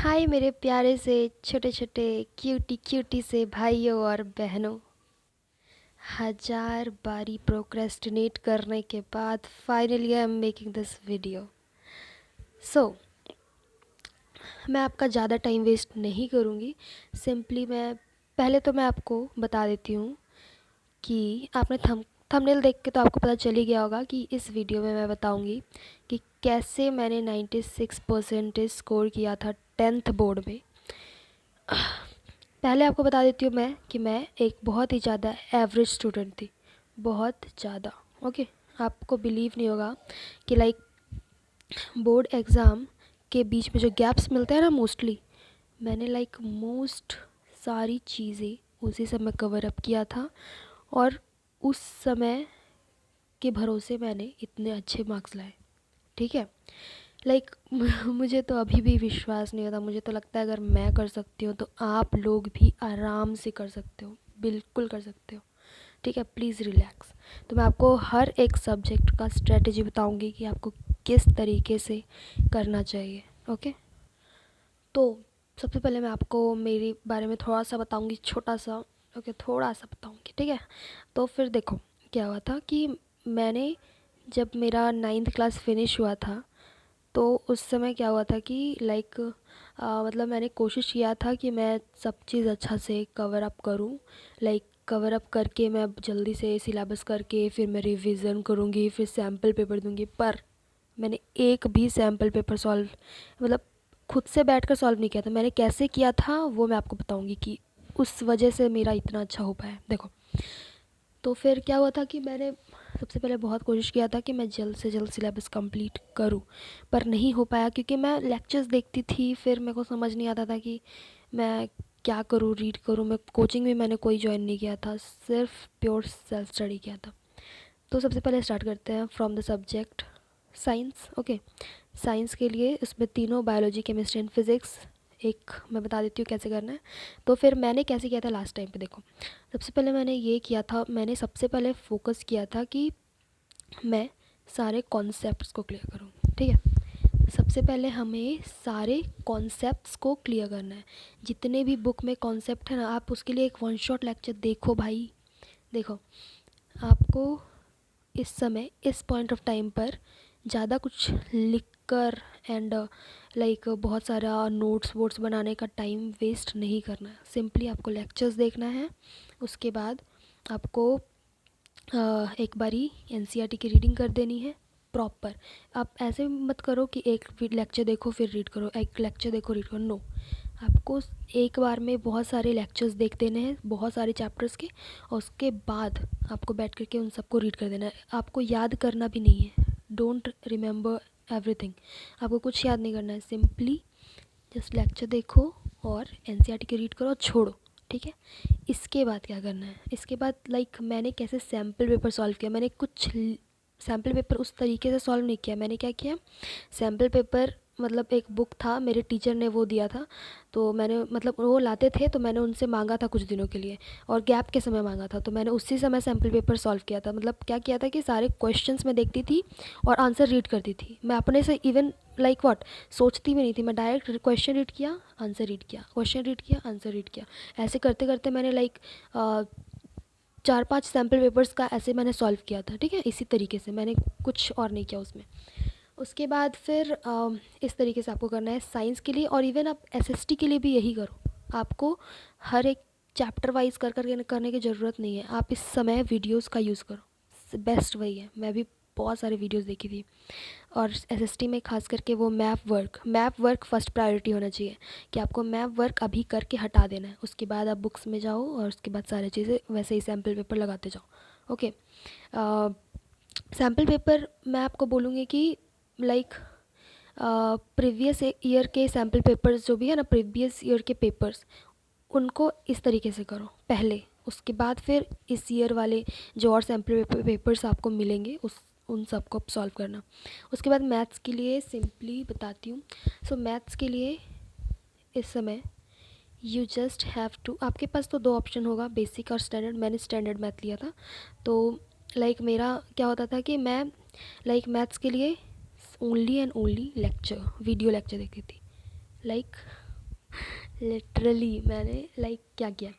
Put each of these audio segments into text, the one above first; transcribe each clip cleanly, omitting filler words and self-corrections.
हाय मेरे प्यारे से छोटे छोटे क्यूटी क्यूटी से भाइयों और बहनों। हजार बारी प्रोक्रेस्टिनेट करने के बाद finally I am making this video. So मैं आपका ज़्यादा टाइम वेस्ट नहीं करूँगी। सिंपली मैं आपको बता देती हूँ कि आपने थंबनेल देख के तो आपको पता चल ही गया होगा कि इस वीडियो में मैं बताऊँगी कि कैसे मैंने 96% स्कोर किया था 10th बोर्ड में। पहले आपको बता देती हूँ मैं कि मैं एक बहुत ही ज़्यादा एवरेज स्टूडेंट थी, बहुत ज़्यादा। ओके, आपको बिलीव नहीं होगा कि लाइक बोर्ड एग्ज़ाम के बीच में जो गैप्स मिलते हैं ना, मोस्टली मैंने लाइक मोस्ट सारी चीज़ें उसी समय कवर अप किया था। और उस समय के भरोसे मैंने इतने अच्छे मार्क्स लाए। ठीक है, लाइक मुझे तो अभी भी विश्वास नहीं होता। मुझे तो लगता है अगर मैं कर सकती हूँ तो आप लोग भी आराम से कर सकते हो, बिल्कुल कर सकते हो। ठीक है, प्लीज़ रिलैक्स। तो मैं आपको हर एक सब्जेक्ट का स्ट्रेटजी बताऊंगी कि आपको किस तरीके से करना चाहिए। ओके, तो सबसे पहले मैं आपको मेरे बारे में थोड़ा सा बताऊंगी, छोटा सा। ओके, थोड़ा सा बताऊंगी, ठीक है। तो फिर देखो क्या हुआ था कि मैंने जब मेरा 9th क्लास फिनिश हुआ था तो उस समय क्या हुआ था कि लाइक मतलब मैंने कोशिश किया था कि मैं सब चीज़ अच्छा से कवर अप करूं। लाइक कवर अप करके मैं जल्दी से सिलेबस करके फिर मैं रिवीजन करूंगी, फिर सैम्पल पेपर दूंगी। पर मैंने एक भी सैम्पल पेपर सॉल्व मतलब खुद से बैठकर सॉल्व नहीं किया था। मैंने कैसे किया था वो मैं आपको बताऊंगी कि उस वजह से मेरा इतना अच्छा हो पाया। देखो, तो फिर क्या हुआ था कि मैंने सबसे पहले बहुत कोशिश किया था कि मैं जल्द से जल्द सिलेबस कंप्लीट करूं, पर नहीं हो पाया क्योंकि मैं लेक्चर्स देखती थी। फिर मेरे को समझ नहीं आता था कि मैं क्या करूं, रीड करूं। मैं कोचिंग भी मैंने कोई ज्वाइन नहीं किया था, सिर्फ प्योर सेल्फ स्टडी किया था। तो सबसे पहले स्टार्ट करते हैं from the subject science. Okay, science के लिए उसमें तीनों बायोलॉजी, केमिस्ट्री एंड फिज़िक्स। एक मैं बता देती हूँ कैसे करना है। तो फिर मैंने कैसे किया था लास्ट टाइम पे, देखो सबसे पहले मैंने ये किया था, मैंने सबसे पहले फोकस किया था कि मैं सारे कॉन्सेप्ट्स को क्लियर करूँ। ठीक है, सबसे पहले हमें सारे कॉन्सेप्ट्स को क्लियर करना है। जितने भी बुक में कॉन्सेप्ट है ना, आप उसके लिए एक वन शॉट लेक्चर देखो भाई। देखो, आपको इस समय इस पॉइंट ऑफ टाइम पर ज़्यादा कुछ लिख कर एंड लाइक बहुत सारा नोट्स वोट्स बनाने का टाइम वेस्ट नहीं करना है। सिंपली आपको लेक्चर्स देखना है। उसके बाद आपको एक बारी एनसीईआरटी की रीडिंग कर देनी है प्रॉपर। आप ऐसे मत करो कि एक लेक्चर देखो फिर रीड करो, एक लेक्चर देखो रीड करो। नो, आपको एक बार में बहुत सारे लेक्चर्स देख देने हैं, बहुत सारे चैप्टर्स के, और उसके बाद आपको बैठ करके उन सबको रीड कर देना है। आपको याद करना भी नहीं है, डोंट रिमेंबर एवरीथिंग। आपको कुछ याद नहीं करना है, सिंपली जस्ट लेक्चर देखो और एनसीईआरटी की रीड करो और छोड़ो। ठीक है, इसके बाद क्या करना है, इसके बाद लाइक मैंने कैसे सैम्पल पेपर सॉल्व किया। मैंने कुछ सैम्पल पेपर उस तरीके से सॉल्व नहीं किया। मैंने क्या किया, सैम्पल पेपर मतलब एक बुक था, मेरे टीचर ने वो दिया था। तो मैंने मतलब वो लाते थे तो मैंने उनसे मांगा था कुछ दिनों के लिए, और गैप के समय मांगा था। तो मैंने उसी समय सैम्पल पेपर सॉल्व किया था। मतलब क्या किया था कि सारे क्वेश्चंस मैं देखती थी और आंसर रीड करती थी। मैं अपने से इवन लाइक व्हाट सोचती भी नहीं थी, मैं डायरेक्ट क्वेश्चन रीड किया, आंसर रीड किया, क्वेश्चन रीड किया, आंसर रीड किया। ऐसे करते करते मैंने लाइक 4-5 सैम्पल पेपर्स का ऐसे मैंने सॉल्व किया था। ठीक है, इसी तरीके से मैंने कुछ और नहीं किया उसमें। उसके बाद फिर इस तरीके से आपको करना है साइंस के लिए, और इवन आप एसएसटी के लिए भी यही करो। आपको हर एक चैप्टर वाइज कर करने की ज़रूरत नहीं है। आप इस समय वीडियोस का यूज़ करो, बेस्ट वही है। मैं भी बहुत सारे वीडियोस देखी थी। और एसएसटी में खास करके वो मैप वर्क फर्स्ट प्रायोरिटी होना चाहिए कि आपको मैप वर्क अभी करके हटा देना है। उसके बाद आप बुक्स में जाओ और उसके बाद सारी चीज़ें वैसे ही सैम्पल पेपर लगाते जाओ। ओके, सैम्पल पेपर मैं आपको बोलूँगी कि लाइक प्रीवियस ईयर के सैम्पल पेपर्स जो भी है ना, प्रीवियस ईयर के पेपर्स, उनको इस तरीके से करो पहले। उसके बाद फिर इस ईयर वाले जो और सैम्पल पेपर्स आपको मिलेंगे उन सब को सॉल्व करना। उसके बाद मैथ्स के लिए सिंपली बताती हूँ। सो मैथ्स के लिए इस समय यू जस्ट हैव टू, आपके पास तो दो ऑप्शन होगा, बेसिक और स्टैंडर्ड। मैंने स्टैंडर्ड मैथ लिया था। तो लाइक मेरा क्या होता था कि मैं लाइक मैथ्स के लिए only and only lecture, video lecture देखती थी। लाइक लिटरली मैंने क्या किया,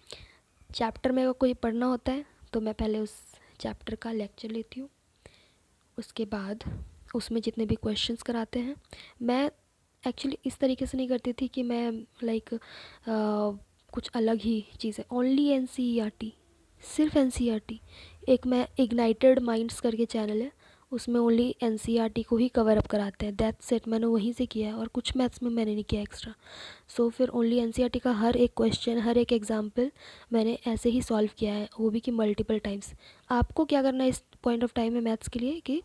चैप्टर में अगर कोई पढ़ना होता है तो मैं पहले उस चैप्टर का लेक्चर लेती हूँ, उसके बाद उसमें जितने भी क्वेश्चंस कराते हैं, मैं एक्चुअली इस तरीके से नहीं करती थी कि मैं कुछ अलग ही चीज़ है, ओनली एनसीईआरटी, सिर्फ एनसीईआरटी। एक मैं इग्नाइटेड माइंड्स करके चैनल है, उसमें ओनली एनसीईआरटी को ही कवर अप कराते हैं, दैट्स इट। मैंने वहीं से किया है और कुछ मैथ्स में मैंने नहीं किया एक्स्ट्रा। सो फिर ओनली एनसीईआरटी का हर एक क्वेश्चन, हर एक एग्जाम्पल मैंने ऐसे ही सॉल्व किया है, वो भी कि मल्टीपल टाइम्स। आपको क्या करना है इस पॉइंट ऑफ टाइम में मैथ्स के लिए कि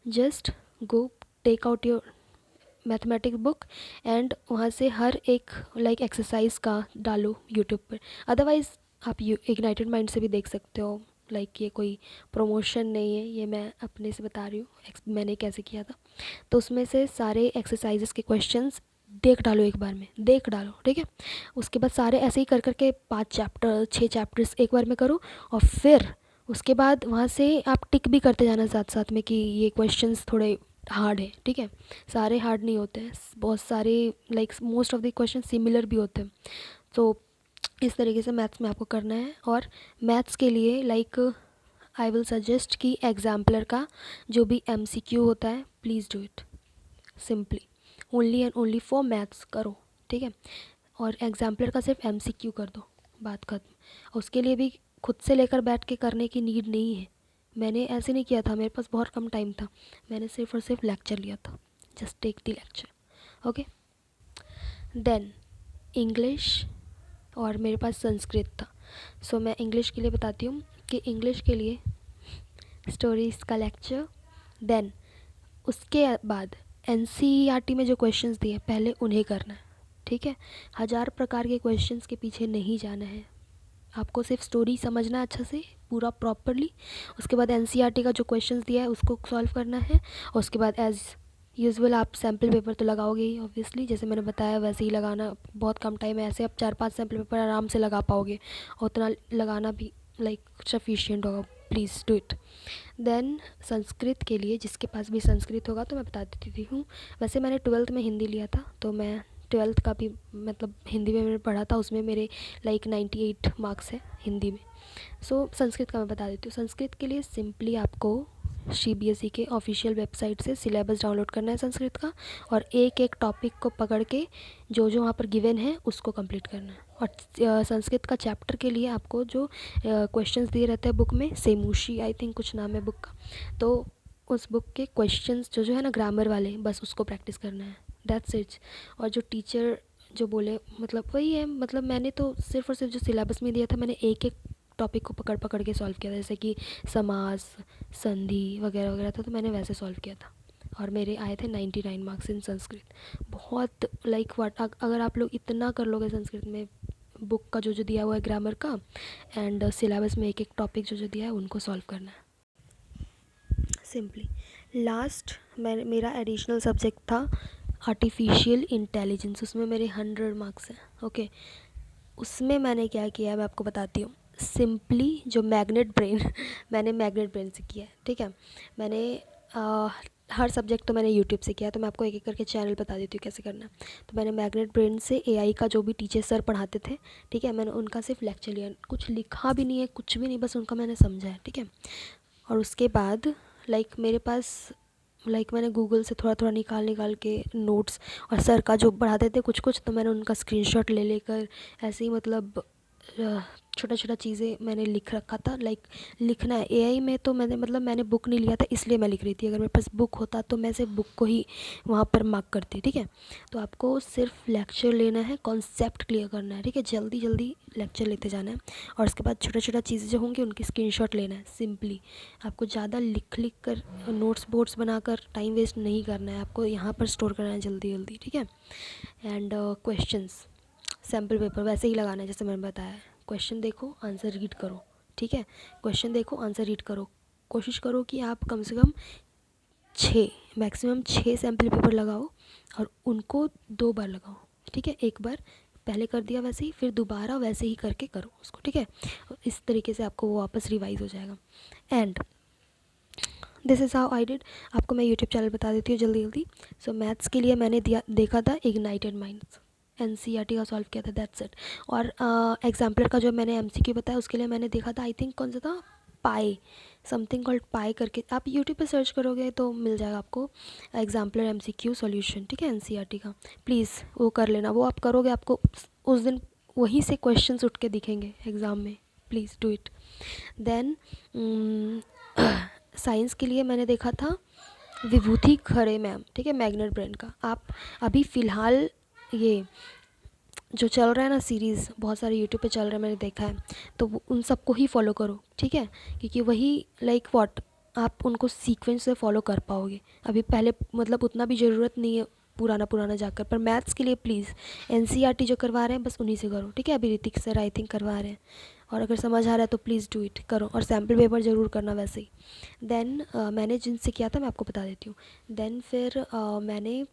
just go take out your mathematics book and वहाँ से हर एक एक्सरसाइज का डालो यूट्यूब पर। अदरवाइज़ आप इग्नाइटेड माइंड से भी देख सकते हो, ये कोई प्रमोशन नहीं है, ये मैं अपने से बता रही हूँ मैंने कैसे किया था। तो उसमें से सारे एक्सरसाइजेस के क्वेश्चंस देख डालो, एक बार में देख डालो, ठीक है। उसके बाद सारे ऐसे ही कर करके 5 चैप्टर्स एक बार में करो, और फिर उसके बाद वहाँ से आप टिक भी करते जाना साथ साथ में कि ये क्वेश्चंस थोड़े हार्ड है, ठीक है। सारे हार्ड नहीं होते हैं, बहुत सारे most of the question similar भी होते हैं। तो इस तरीके से मैथ्स में आपको करना है। और मैथ्स के लिए आई विल सजेस्ट कि एग्जाम्पलर का जो भी एमसीक्यू होता है, please do it simply, only and only for maths करो, ठीक है। और एग्जाम्पलर का सिर्फ एमसीक्यू कर दो, बात खत्म। उसके लिए भी खुद से लेकर बैठ के करने की नीड नहीं है। मैंने ऐसे नहीं किया था, मेरे पास बहुत कम टाइम था, मैंने सिर्फ और सिर्फ लेक्चर लिया था, just take the lecture, okay. Then English, और मेरे पास संस्कृत था। सो मैं इंग्लिश के लिए बताती हूँ कि इंग्लिश के लिए स्टोरीज़ का लेक्चर, देन उसके बाद एनसीईआरटी में जो क्वेश्चंस दिए पहले उन्हें करना है, ठीक है। 1000 प्रकार के क्वेश्चंस के पीछे नहीं जाना है, आपको सिर्फ स्टोरी समझना है अच्छा से पूरा प्रॉपरली। उसके बाद एनसीईआरटी का जो क्वेश्चंस दिया है उसको सॉल्व करना है, और उसके बाद एज़ यूजुअल आप सैम्पल पेपर तो लगाओगे ही ऑब्वियसली, जैसे मैंने बताया वैसे ही लगाना। बहुत कम टाइम है, ऐसे आप 4-5 सैम्पल पेपर आराम से लगा पाओगे, और उतना लगाना भी सफिशिएंट होगा, please do it. Then Sanskrit के लिए जिसके पास भी संस्कृत होगा तो मैं बता देती हूँ, वैसे मैंने 12th में हिंदी लिया था, तो मैं 12th का भी हिंदी में मैंने पढ़ा था, उसमें मेरे 98 मार्क्स है हिंदी में। सो संस्कृत का मैं बता देती हूँ। संस्कृत के लिए सिंपली आपको सीबीएसई के ऑफिशियल वेबसाइट से सिलेबस डाउनलोड करना है संस्कृत का, और एक एक टॉपिक को पकड़ के जो जो वहाँ पर गिवन है उसको कंप्लीट करना है। और संस्कृत का चैप्टर के लिए आपको जो क्वेश्चंस दिए रहते हैं बुक में, सेमूशी आई थिंक कुछ नाम है बुक का, तो उस बुक के क्वेश्चंस जो जो है ना ग्रामर वाले, बस उसको प्रैक्टिस करना है, दैट्स इट। और जो टीचर जो बोले वही है, मैंने तो सिर्फ और सिर्फ जो सिलेबस में दिया था मैंने एक एक टॉपिक को पकड़ पकड़ के सॉल्व किया था, जैसे कि समास, संधि वगैरह वगैरह था, तो मैंने वैसे सॉल्व किया था, और मेरे आए थे 99 मार्क्स इन संस्कृत। बहुत अगर आप लोग इतना कर लोगे संस्कृत में, बुक का जो जो दिया हुआ है ग्रामर का, एंड सिलेबस में एक एक टॉपिक जो जो दिया है उनको सॉल्व करना है सिंपली। लास्ट मेरा एडिशनल सब्जेक्ट था आर्टिफिशियल इंटेलिजेंस, उसमें मेरे 100 मार्क्स हैं, ओके। उसमें मैंने क्या किया है मैं आपको बताती हूँ। सिंपली जो मैग्नेट ब्रेन मैंने मैग्नेट ब्रेन से किया है, ठीक है। मैंने हर सब्जेक्ट तो मैंने यूट्यूब से किया, तो मैं आपको एक एक करके चैनल बता देती हूँ कैसे करना है। तो मैंने मैग्नेट ब्रेन से एआई का जो भी टीचर सर पढ़ाते थे, ठीक है, मैंने उनका सिर्फ लेक्चर लिया, कुछ लिखा भी नहीं है, कुछ भी नहीं, बस उनका मैंने समझा है, ठीक है। और उसके बाद मेरे पास मैंने गूगल से थोड़ा थोड़ा निकाल निकाल के नोट्स, और सर का जो पढ़ाते थे कुछ कुछ, तो मैंने उनका स्क्रीनशॉट ले लेकर ऐसे ही छोटा छोटा चीज़ें मैंने लिख रखा था। लिखना है एआई में, तो मैंने बुक नहीं लिया था इसलिए मैं लिख रही थी, अगर मेरे पास बुक होता तो मैं सिर्फ बुक को ही वहाँ पर मार्क करती, ठीक है। तो आपको सिर्फ लेक्चर लेना है, कॉन्सेप्ट क्लियर करना है, ठीक है, जल्दी जल्दी लेक्चर लेते जाना है, और उसके बाद छोटा छोटा चीज़ें जो होंगी उनकी स्क्रीनशॉट लेना है सिंपली। आपको ज़्यादा लिख लिख कर नोट्स बोर्ड्स बनाकर टाइम वेस्ट नहीं करना है, आपको यहाँ पर स्टोर करना है जल्दी जल्दी, ठीक है। एंड क्वेश्चंस सैम्पल पेपर वैसे ही लगाना है जैसे मैंने बताया है, क्वेश्चन देखो आंसर रीड करो, ठीक है, क्वेश्चन देखो आंसर रीड करो। कोशिश करो कि आप कम से कम 6 सैम्पल पेपर लगाओ, और उनको 2 बार लगाओ, ठीक है। एक बार पहले कर दिया वैसे ही, फिर दोबारा वैसे ही करके करो उसको, ठीक है। इस तरीके से आपको वो वापस रिवाइज हो जाएगा। And this is how I did. आपको मैं यूट्यूब चैनल बता देती हूँ जल्दी जल्दी। सो मैथ्स के लिए मैंने देखा था इग्नाइटेड माइंड्स, एनसीईआरटी का सॉल्व किया था, दैट्स इट। और एग्जाम्पलर का जो मैंने एमसीक्यू बताया उसके लिए मैंने देखा था, आई थिंक कौन सा था, पाई, समथिंग कॉल्ड पाई करके, आप यूट्यूब पे सर्च करोगे तो मिल जाएगा आपको, एग्जाम्पलर एमसीक्यू सॉल्यूशन, ठीक है, एनसीईआरटी का। प्लीज़ वो कर लेना, वो आप करोगे आपको उस दिन वहीं से क्वेश्चंस उठ के दिखेंगे एग्ज़ाम में, please do it. Then science के लिए मैंने देखा था विभूति खरे मैम, ठीक है, मैग्नेट ब्रेन का। आप अभी फ़िलहाल ये जो चल रहा है ना सीरीज़, बहुत सारे यूट्यूब पे चल रहा है, मैंने देखा है, तो उन सबको ही फॉलो करो, ठीक है, क्योंकि वही लाइक व्हाट आप उनको सीक्वेंस से फॉलो कर पाओगे। अभी पहले मतलब उतना भी ज़रूरत नहीं है पुराना पुराना जाकर, पर मैथ्स के लिए प्लीज़ एनसीईआरटी जो करवा रहे हैं बस उन्हीं से करो, ठीक है। अभी ऋतिक सर आई थिंक करवा रहे हैं, और अगर समझ आ रहा है तो प्लीज़ डू इट, करो, और सैम्पल पेपर ज़रूर करना वैसे ही। देन मैंने जिनसे किया था मैं आपको बता देती हूँ। देन फिर मैंने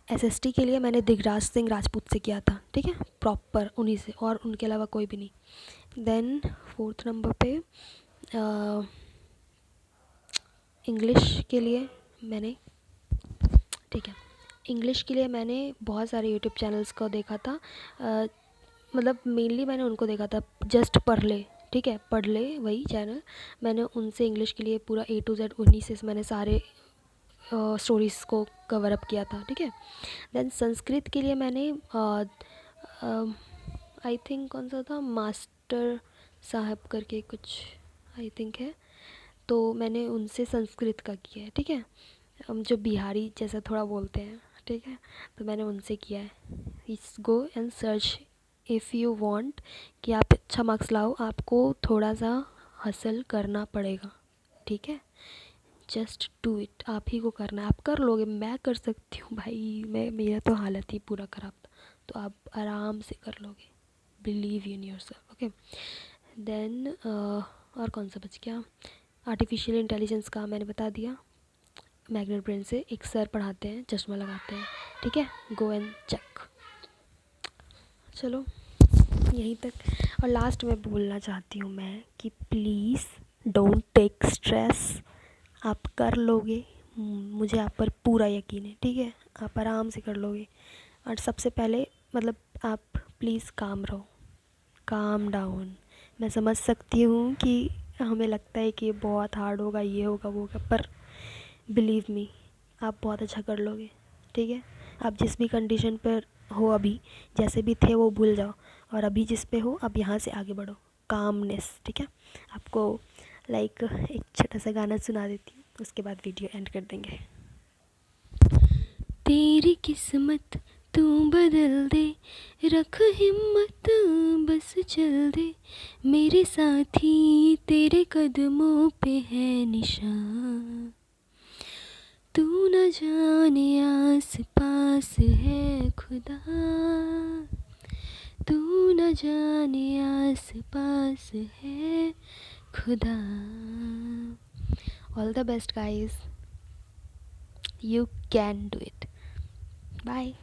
एसएसटी के लिए मैंने दिगराज सिंह राजपूत से किया था, ठीक है, प्रॉपर उन्हीं से, और उनके अलावा कोई भी नहीं। देन 4th नंबर पे इंग्लिश के लिए मैंने, ठीक है, इंग्लिश के लिए मैंने बहुत सारे यूट्यूब चैनल्स को देखा था, मतलब मेनली मैंने उनको देखा था, जस्ट पढ़ ले, ठीक है, पढ़ ले वही चैनल, मैंने उनसे इंग्लिश के लिए पूरा A to Z उन्हीं से मैंने सारे स्टोरीज़ को कवर अप किया था, ठीक है। देन संस्कृत के लिए मैंने आई थिंक कौन सा था, मास्टर साहब करके कुछ आई थिंक है, तो मैंने उनसे संस्कृत का किया है, ठीक है, हम जो बिहारी जैसा थोड़ा बोलते हैं, ठीक है, तो मैंने उनसे किया है। It's go and search if you want कि आप अच्छा मार्क्स लाओ, आपको थोड़ा सा हसल करना पड़ेगा, ठीक है, जस्ट डू इट, आप ही को करना है, आप कर लोगे, मैं कर सकती हूँ भाई, मेरा तो हालत ही पूरा ख़राब था, तो आप आराम से कर लोगे, believe in yourself, okay. Then और कौन सा बच गया, आर्टिफिशियल इंटेलिजेंस का मैंने बता दिया, मैग्नेट ब्रेन से एक सर पढ़ाते हैं, चश्मा लगाते हैं, ठीक है, गो एंड चेक। चलो यहीं तक। और लास्ट में बोलना चाहती हूँ मैं कि प्लीज़ डोंट टेक स्ट्रेस, आप कर लोगे, मुझे आप पर पूरा यकीन है, ठीक है, आप आराम से कर लोगे। और सबसे पहले मतलब आप प्लीज़ काम रहो, काम डाउन। मैं समझ सकती हूँ कि हमें लगता है कि ये बहुत हार्ड होगा, ये होगा वो होगा, पर बिलीव मी आप बहुत अच्छा कर लोगे, ठीक है। आप जिस भी कंडीशन पर हो अभी, जैसे भी थे वो भूल जाओ, और अभी जिस पे हो अब यहाँ से आगे बढ़ो, कामनेस, ठीक है। आपको लाइक एक छोटा सा गाना सुना देती हूँ, उसके बाद वीडियो एंड कर देंगे। तेरी किस्मत तू बदल दे, रख हिम्मत बस चल दे, मेरे साथी तेरे कदमों पे है निशान, तू न जाने आस पास है खुदा, तू न जाने आस पास है खुदा। All the best guys, you can do it. Bye.